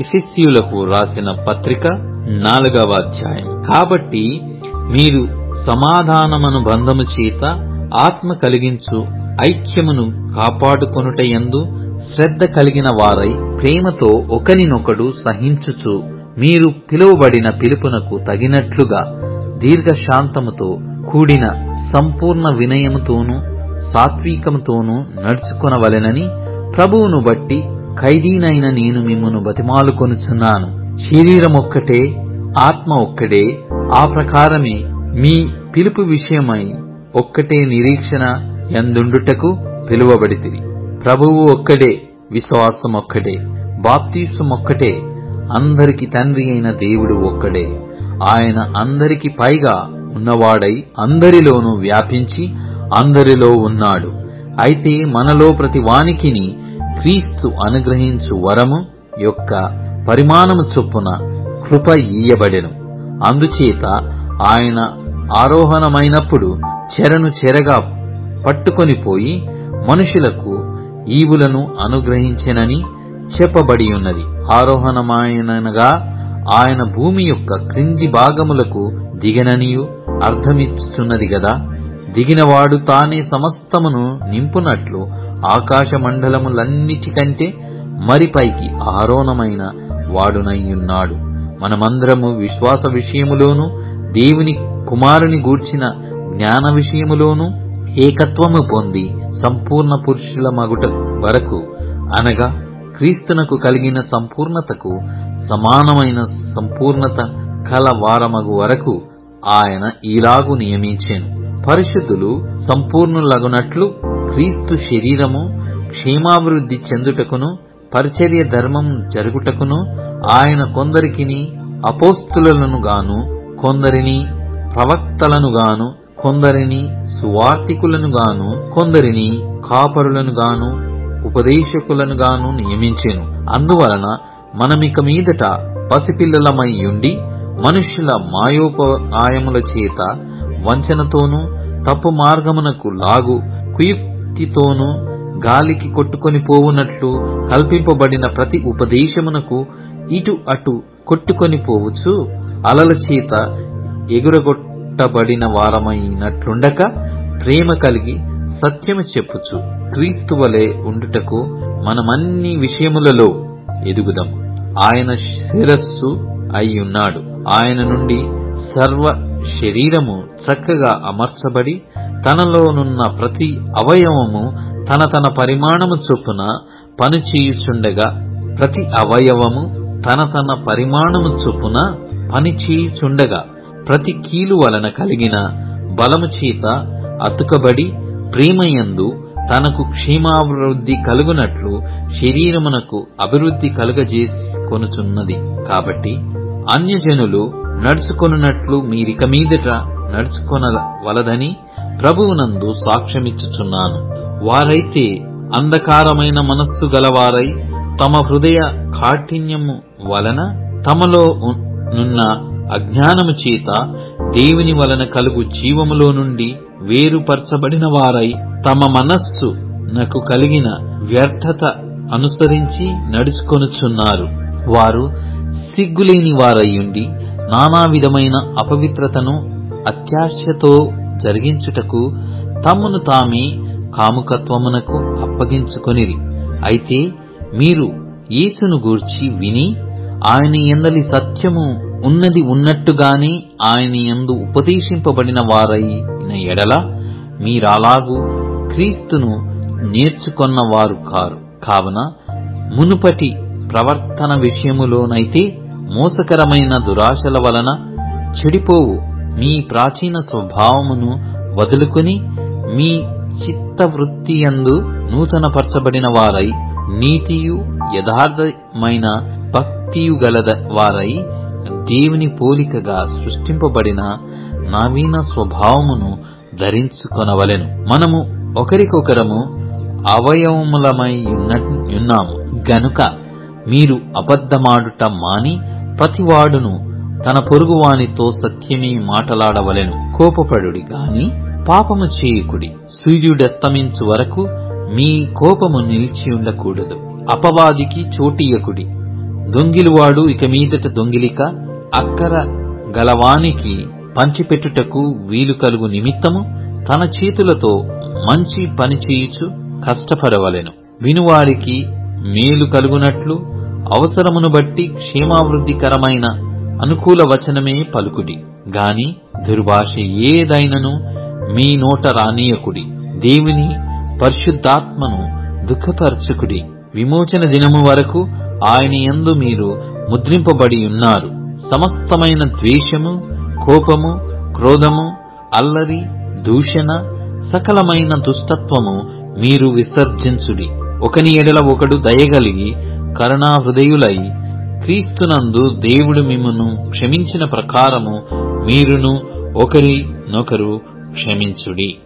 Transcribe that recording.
ఎఫెసీయులకు రాసిన పత్రిక 4వ అధ్యాయం. కాబట్టి మీరు సమాధానమను బంధము చేత ఆత్మ కలిగించు ఐక్యమును కాపాడుకొనుటయందు శ్రద్ధ కలిగిన వారై ప్రేమతో ఒకరినొకడు సహించుచు మీరు పిలువబడిన పిలుపునకు తగినట్లుగా దీర్ఘశాంతముతో కూడిన సంపూర్ణ వినయముతోనూ సాత్వికముతోనూ నడుచుకొనవలెనని ప్రభువును బట్టి ఖైదీనైన నేను మిమ్మును బతిమాలుకొనుచున్నాను. శరీరమొక్కటే, ఆత్మ ఒక్కడే, ఆ ప్రకారమే మీ పిలుపు విషయమై ఒక్కటే నిరీక్షణ యందుండుటకు పిలువబడితిరి. ప్రభువు ఒక్కడే, విశ్వాసమొక్కటే, బాప్తిస్మొక్కటే, అందరికి తండ్రి అయిన దేవుడు ఒక్కడే. ఆయన అందరికి పైగా ఉన్నవాడై అందరిలోనూ వ్యాపించి అందరిలో ఉన్నాడు. అయితే మనలో ప్రతి వానికిని క్రీస్తు అనుగ్రహించు వరము యొక్క పరిమాణము చొప్పున కృప ఇయ్యబడెను. అందుచేత ఆయన ఆరోహణమైనప్పుడు చెరను చెరగా పట్టుకొనిపోయి మనుషులకు ఈవులను అనుగ్రహించెనని చెప్పబడి ఉన్నది. ఆరోహణమాయనగా ఆయన భూమి యొక్క క్రింది భాగములకు దిగననియు అర్థమిచ్చుచున్నది గదా. దిగినవాడు తానే సమస్తమును నింపునట్లు ఆకాశ మండలములన్నిటికంటే మరి పైకి ఆరోహణమైన వాడునయ్యున్నాడు. మనమందరము విశ్వాస విషయములోను దేవుని కుమారుని గూర్చిన జ్ఞాన విషయములోను ఏకత్వము పొంది సంపూర్ణ పురుషుల మగుట వరకు, అనగా క్రీస్తునకు కలిగిన సంపూర్ణతకు సమానమైన సంపూర్ణత కల వారమగు వరకు ఆయన ఈలాగు నియమించెను. పరిశుద్ధులు సంపూర్ణులగునట్లు క్రీస్తు శరీరము క్షేమాభివృద్ధి చెందుటకును పరిచర్య ధర్మం జరుగుటకును ఆయన కొందరికిని అపోస్తులను గాను, కొందరిని ప్రవక్తలను గాను, కొందరిని సువార్తికులను గాను, కొందరిని కాపరులను గాను, ఉపదేశకులను గాను నియమించెను. అందువలన మనమిక మీదట పసిపిల్లలమై ఉండి మనుష్యుల మాయోపాయముల చేత వంచనతోనూ తప్పు మార్గమునకు లాగు కుయుక్తితోనూ గాలికి కొట్టుకొని పోవునట్లు కల్పింపబడిన ప్రతి ఉపదేశమునకు ఇటు అటు కొట్టుకొని పోవచ్చు అలల చేత ఎగురగొట్టబడిన వారమైనట్లుండక ప్రేమ కలిగి సత్యము చెప్పుచు క్రీస్తు వలె ఉండుటకు మనమన్ని విషయములలో ఎదుగుదాం. ఆయన శిరస్సు అయ్యున్నాడు. ఆయన నుండి సర్వ శరీరము చక్కగా అమర్చబడి తనలోనున్న ప్రతి అవయవము తన తన పరిమాణము చొప్పున పనిచేయుచుండగా, ప్రతి అవయవము తన తన పరిమాణము చొప్పున పనిచేయుచుండగా ప్రతి కీలు వలన కలిగిన బలము చేత అతుకబడి ప్రేమయందు తనకు క్షేమాభివృద్ధి కలుగునట్లు శరీరమునకు అభివృద్ధి కలుగజేసుకొనుచున్నది. కాబట్టి అన్యజనులు నడుచుకొనున్నట్లు మీరిక మీదట నడుచుకొనవలదని ప్రభువునందు సాక్ష్యమిచ్చుచున్నాను. వారైతే అంధకారమైన మనస్సు గలవారై తమ హృదయ కాఠిన్యము వలన తమలో నున్న అజ్ఞానము చేత దేవుని వలన కలుగు జీవములో నుండి వేరుపరచబడిన వారై తమ మనస్సు నాకు కలిగిన వ్యర్థత అనుసరించి నడుచుకొనుచున్నారు. వారు సిగ్గులేని వారయ్యుండి నానా విధమైన అపవిత్రతను అత్యాశతో జరిగించుటకు తమ్మును తామే కాముకత్వమునకు అప్పగించుకొనిరి. అయితే మీరు యేసును గూర్చి విని ఆయన యందలి సత్యము ఉన్నది ఉన్నట్టుగానే ఆయన యందు ఉపదేశింపబడిన వారైన ఎడల మీరలాగు క్రీస్తును నేర్చుకొన్నవారు కారు. కావున మునుపటి ప్రవర్తన విషయములోనైతే మోసకరమైన దురాశల వలన చెడిపోవు మీ ప్రాచీన స్వభావమును వదులుకొని మీ చిత్తవృత్తియందు నూతనపరచబడిన వారై నీతియు యథార్థమైన భక్తియు గలద వారై దేవుని పోలికగా సృష్టింపబడిన నవీన స్వభావమును ధరించుకొనవలెను. మనము ఒకరికొకరము అవయవములమై ఉన్నాము గనుక మీరు అబద్ధమాడుట మాని ప్రతివాడును తన పొరుగువానితో సత్యమే మాటలాడవలెను. కోపపడుడి గాని పాపము చేయకుడి. సూర్యుడస్తమించు వరకు మీ కోపము నిలిచి ఉండకూడదు. అపవాదికి చోటియకుడి. దొంగిలివాడు ఇక మీదట దొంగిలిక, అక్కర గలవానికి పంచిపెట్టుటకు వీలు కలుగు నిమిత్తము తన చేతులతో మంచి పని చేయుచు కష్టపడవలెను. వినువారికి మేలు కలుగునట్లు అవసరమును బట్టి క్షేమావృద్ధికరమైన అనుకూల వచనమే పలుకుడి గాని దుర్భాష ఏదైనను మీ నోట రానీయకుడి. దేవుని పరిశుద్ధాత్మను దుఃఖపరచుకుడి. విమోచన దినము వరకు ఆయన యందు మీరు ముద్రింపబడి ఉన్నారు. సమస్తమైన ద్వేషము, కోపము, క్రోధము, అల్లరి, దూషణ, సకలమైన దుష్టత్వము మీరు విసర్జించుడి. ఒకని ఎడల ఒకడు దయగలిగి కరుణాహృదయులై క్రీస్తునందు దేవుడు మిమ్మును క్షమించిన ప్రకారము మీరును ఒకరినొకరు క్షమించుడి.